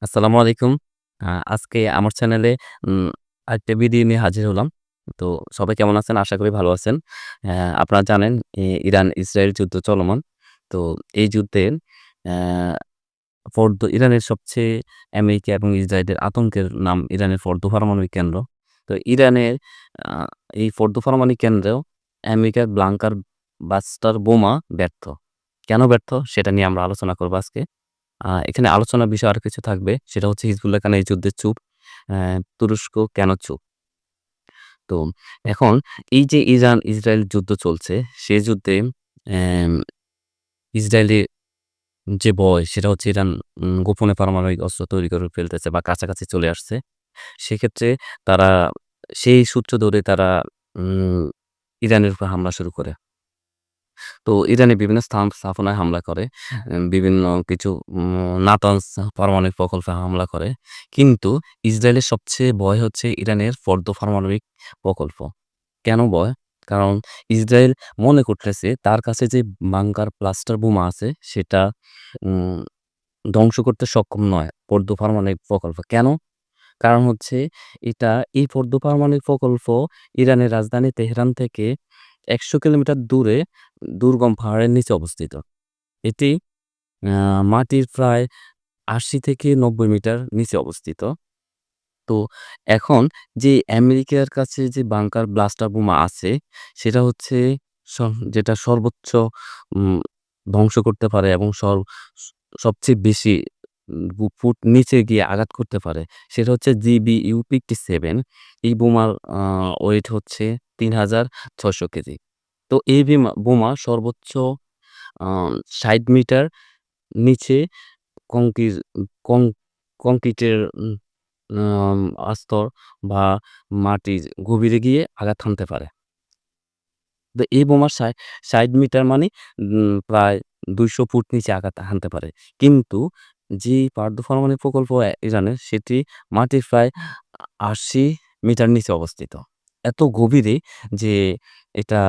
আসসালামু আলাইকুম। আজকে আমার চ্যানেলে উম আরেকটা ভিডিও নিয়ে হাজির হলাম। তো সবাই কেমন আছেন? আশা করি ভালো আছেন। আপনারা জানেন ইরান-ইসরায়েল যুদ্ধ চলমান। তো এই যুদ্ধে অ্যা ইরানের সবচেয়ে আমেরিকা এবং ইসরায়েলের আতঙ্কের নাম ইরানের ফর্দো পারমাণবিক কেন্দ্র। তো ইরানের আ এই ফর্দো পারমাণবিক কেন্দ্রেও আমেরিকার ব্লাঙ্কার বাস্টার বোমা ব্যর্থ। কেন ব্যর্থ? সেটা নিয়ে আমরা আলোচনা করব আজকে। এখানে আলোচনার বিষয় আরো কিছু থাকবে। সেটা হচ্ছে হিজবুল্লাহ কেন এই যুদ্ধে চুপ? তুরস্ক কেন চুপ? তো এখন এই যে ইরান-ইসরায়েল যুদ্ধ চলছে, সে যুদ্ধে অ্যাম ইসরায়েলের যে ভয় সেটা হচ্ছে ইরান গোপনে পারমাণবিক অস্ত্র তৈরি করে ফেলতেছে বা কাছাকাছি চলে আসছে। সেক্ষেত্রে তারা সেই সূত্র ধরে তারা উম ইরানের উপর হামলা শুরু করে। তো ইরানে বিভিন্ন স্থাপনায় হামলা করে। বিভিন্ন কিছু নাতানজ পারমাণবিক প্রকল্পে হামলা করে। কিন্তু ইসরায়েলের সবচেয়ে ভয় হচ্ছে ইরানের ফর্দো পারমাণবিক প্রকল্প। কেন ভয়? কারণ ইসরায়েল মনে করতেছে তার কাছে যে বাঙ্কার ক্লাস্টার বোমা আছে সেটা উম ধ্বংস করতে সক্ষম নয় ফর্দো পারমাণবিক প্রকল্প। কেন? কারণ হচ্ছে এই ফর্দো পারমাণবিক প্রকল্প ইরানের রাজধানী তেহরান থেকে ১০০ কিলোমিটার দূরে দুর্গম পাহাড়ের নিচে অবস্থিত। এটি আ মাটির প্রায় ৮০ থেকে ৯০ মিটার নিচে অবস্থিত। তো এখন যে আমেরিকার কাছে যে বাঙ্কার ব্লাস্টার বোমা আছে, সেটা হচ্ছে স যেটা সর্বোচ্চ উম ধ্বংস করতে পারে এবং স সবচেয়ে বেশি ফুট নিচে গিয়ে আঘাত করতে পারে। সেটা হচ্ছে GBU-57 এই বোমার আ ওয়েট হচ্ছে ৩,৬০০ কেজি। তো এই বোমা সর্বোচ্চ আ ৬০ মিটার নিচে কংকির কং কংক্রিটের আম আস্তর বা মাটির গভীরে গিয়ে আঘাত হানতে পারে। তো এই বোমা ৬০ মিটার মানে প্রায় ২০০ ফুট নিচে আঘাত হানতে পারে। কিন্তু যে পারমাণবিক প্রকল্প ইরানের সেটি মাটির প্রায় ৮০ মিটার নিচে অবস্থিত। এত গভীরে যে এটা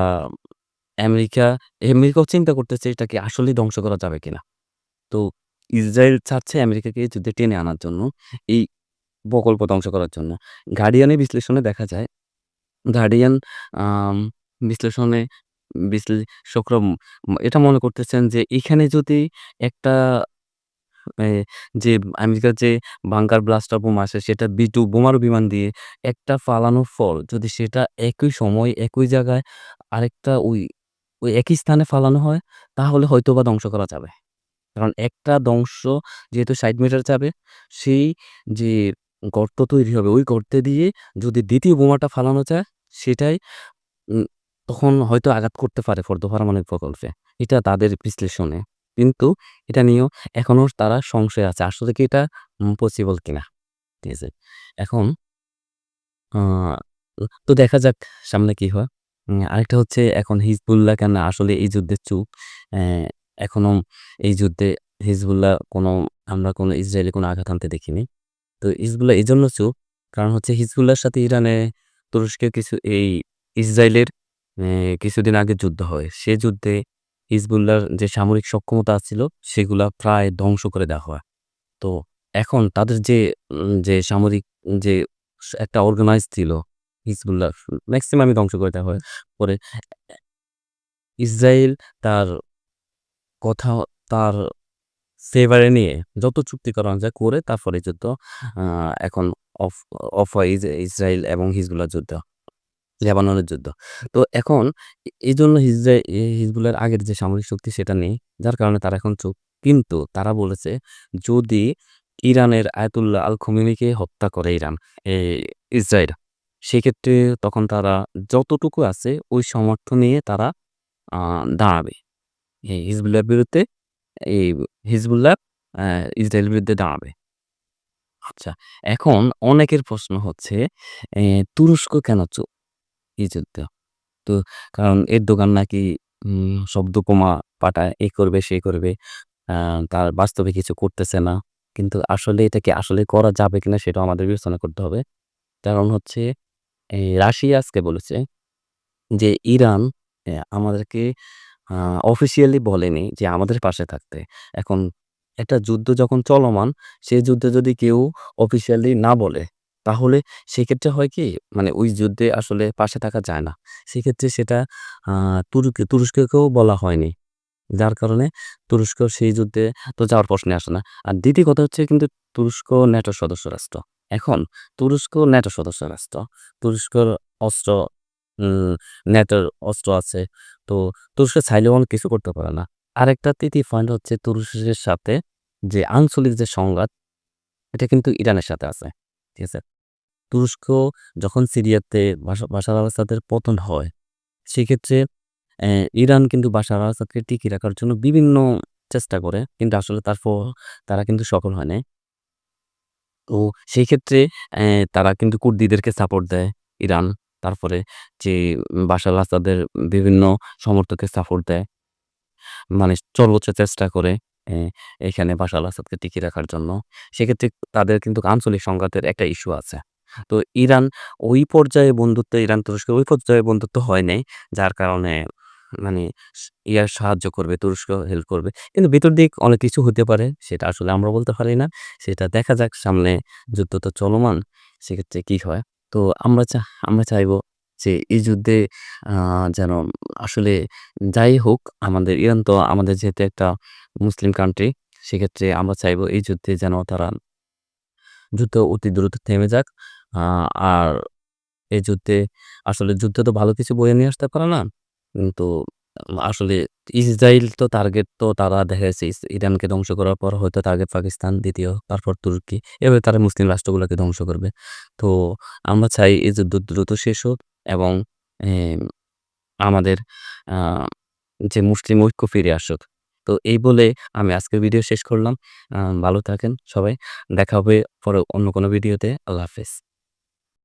আমেরিকা আমেরিকাও চিন্তা করতেছে এটা কি আসলেই ধ্বংস করা যাবে কিনা? তো ইসরায়েল চাচ্ছে আমেরিকাকে এই যুদ্ধে টেনে আনার জন্য, এই প্রকল্প ধ্বংস করার জন্য। গার্ডিয়ানের বিশ্লেষণে দেখা যায়, গার্ডিয়ান আম বিশ্লেষণে বিশ্লেষকরা এটা মনে করতেছেন যে এখানে যদি একটা এ যে আমেরিকার যে বাঙ্কার ব্লাস্টার বোমা আছে সেটা B2 বোমারু বিমান দিয়ে একটা ফালানোর ফল যদি সেটা একই সময় একই জায়গায় আরেকটা ওই একই স্থানে ফালানো হয় তাহলে হয়তোবা ধ্বংস করা যাবে। কারণ একটা ধ্বংস যেহেতু ৬০ মিটার যাবে, সেই যে গর্ত তৈরি হবে, ওই গর্তে দিয়ে যদি ২য় বোমাটা ফালানো যায়, সেটাই উম তখন হয়তো আঘাত করতে পারে পারমাণবিক প্রকল্পে। এটা তাদের বিশ্লেষণে। কিন্তু এটা নিয়েও এখনো তারা সংশয়ে আছে। আসলে কি এটা পসিবল কিনা? ঠিক আছে? এখন আ তো দেখা যাক সামনে কি হয়। আরেকটা হচ্ছে এখন হিজবুল্লাহ কেন আসলে এই যুদ্ধে চুপ? অ্যা এখনো এই যুদ্ধে হিজবুল্লাহ আমরা কোনো ইসরায়েলে কোনো আঘাত হানতে দেখিনি। তো হিজবুল্লাহ এজন্য চুপ, কারণ হচ্ছে হিজবুল্লাহর সাথে তুরস্কের ইসরায়েলের কিছুদিন আগে যুদ্ধ হয়। সে যুদ্ধে হিজবুল্লাহর যে সামরিক সক্ষমতা ছিল, সেগুলা প্রায় ধ্বংস করে দেওয়া হয়। তো এখন তাদের যে সামরিক যে একটা অর্গানাইজ ছিল হিজবুল্লাহ মেক্সিমামই ধ্বংস করে দেওয়া হয়। পরে ইসরায়েল তার কথা তার ফেভারে নিয়ে যত চুক্তি করানো যায় করে তারপরে যুদ্ধ আ এখন অফ অফ হয় ইসরায়েল এবং হিজবুল্লাহর যুদ্ধ, লেবাননের যুদ্ধ। তো এখন এজন্য হিজবুলের আগের যে সামরিক শক্তি সেটা নেই। যার কারণে তারা এখন চুপ। কিন্তু তারা বলেছে যদি ইরানের আয়াতুল্লাহ আল খোমেনিকে হত্যা করে এ ইসরায়েল, সেক্ষেত্রে তখন তারা যতটুকু আছে ওই সমর্থন নিয়ে তারা আ দাঁড়াবে। হিজবুল্লাহর বিরুদ্ধে এই হিজবুল্লাহ আ ইসরায়েলের বিরুদ্ধে দাঁড়াবে। আচ্ছা, এখন অনেকের প্রশ্ন হচ্ছে তুরস্ক কেন চুপ এই যুদ্ধে? তো কারণ এরদোগান নাকি শব্দবোমা পাঠায়, এ করবে, সে করবে। আ তার বাস্তবে কিছু করতেছে না। কিন্তু আসলে এটা কি আসলে করা যাবে কিনা সেটাও আমাদের বিবেচনা করতে হবে। কারণ হচ্ছে রাশিয়া আজকে বলেছে যে ইরান আমাদেরকে আ অফিসিয়ালি বলেনি যে আমাদের পাশে থাকতে। এখন একটা যুদ্ধ যখন চলমান, সেই যুদ্ধে যদি কেউ অফিসিয়ালি না বলে, তাহলে সেক্ষেত্রে হয় কি? মানে ওই যুদ্ধে আসলে পাশে থাকা যায় না। সেক্ষেত্রে সেটা আ তুরস্ককেও বলা হয়নি। যার কারণে তুরস্ক সেই যুদ্ধে তো যাওয়ার প্রশ্নই আসে না। আর ২য় কথা হচ্ছে কিন্তু তুরস্ক ন্যাটোর সদস্য রাষ্ট্র। এখন তুরস্ক ন্যাটোর সদস্য রাষ্ট্র। তুরস্কর অস্ত্র উম ন্যাটোর অস্ত্র আছে। তো তুরস্ক চাইলেও অনেক কিছু করতে পারে না। আরেকটা ৩য় পয়েন্ট হচ্ছে তুরস্কের সাথে যে আঞ্চলিক যে সংঘাত, এটা কিন্তু ইরানের সাথে আছে। ঠিক আছে? তুরস্ক যখন সিরিয়াতে বাশার আল-আসাদের পতন হয়, সেক্ষেত্রে অ্যা ইরান কিন্তু বাশার আল-আসাদকে টিকিয়ে রাখার জন্য বিভিন্ন চেষ্টা করে। কিন্তু আসলে তারপর তারা কিন্তু সফল হয় নাই। তো সেই ক্ষেত্রে অ্যা তারা কিন্তু কুর্দিদেরকে সাপোর্ট দেয় ইরান। তারপরে যে বাশার আল-আসাদের বিভিন্ন সমর্থককে সাপোর্ট দেয়। মানে সর্বোচ্চ চেষ্টা করে এ এখানে বাশার আল-আসাদকে টিকিয়ে রাখার জন্য। সেক্ষেত্রে তাদের কিন্তু আঞ্চলিক সংঘাতের একটা ইস্যু আছে। তো ইরান ওই পর্যায়ে বন্ধুত্ব ইরান-তুরস্কের ওই পর্যায়ে বন্ধুত্ব হয় নাই। যার কারণে মানে সাহায্য করবে, তুরস্ক হেল্প করবে। কিন্তু ভেতর দিক অনেক কিছু হতে পারে। সেটা আসলে আমরা বলতে পারি না। সেটা দেখা যাক সামনে যুদ্ধ তো চলমান। সেক্ষেত্রে কি হয়? তো আমরা আমরা চাইবো যে এই যুদ্ধে আ যেন আসলে যাই হোক আমাদের ইরান তো আমাদের যেহেতু একটা মুসলিম কান্ট্রি, সেক্ষেত্রে আমরা চাইবো এই যুদ্ধে যেন তারা যুদ্ধ অতি দ্রুত থেমে যাক। আ আর এই যুদ্ধে আসলে যুদ্ধ তো ভালো কিছু বয়ে নিয়ে আসতে পারে না। কিন্তু আসলে ইসরাইল তো টার্গেট তো তারা দেখা যাচ্ছে ইরানকে ধ্বংস করার পর হয়তো টার্গেট পাকিস্তান, ২য় তারপর তুর্কি। এভাবে তারা মুসলিম রাষ্ট্রগুলোকে ধ্বংস করবে। তো আমরা চাই এই যুদ্ধ দ্রুত শেষ হোক এবং এ আমাদের আ যে মুসলিম ঐক্য ফিরে আসুক। তো এই বলে আমি আজকের ভিডিও শেষ করলাম। ভালো থাকেন সবাই। দেখা হবে পরে অন্য কোনো ভিডিওতে। আল্লাহ হাফেজ।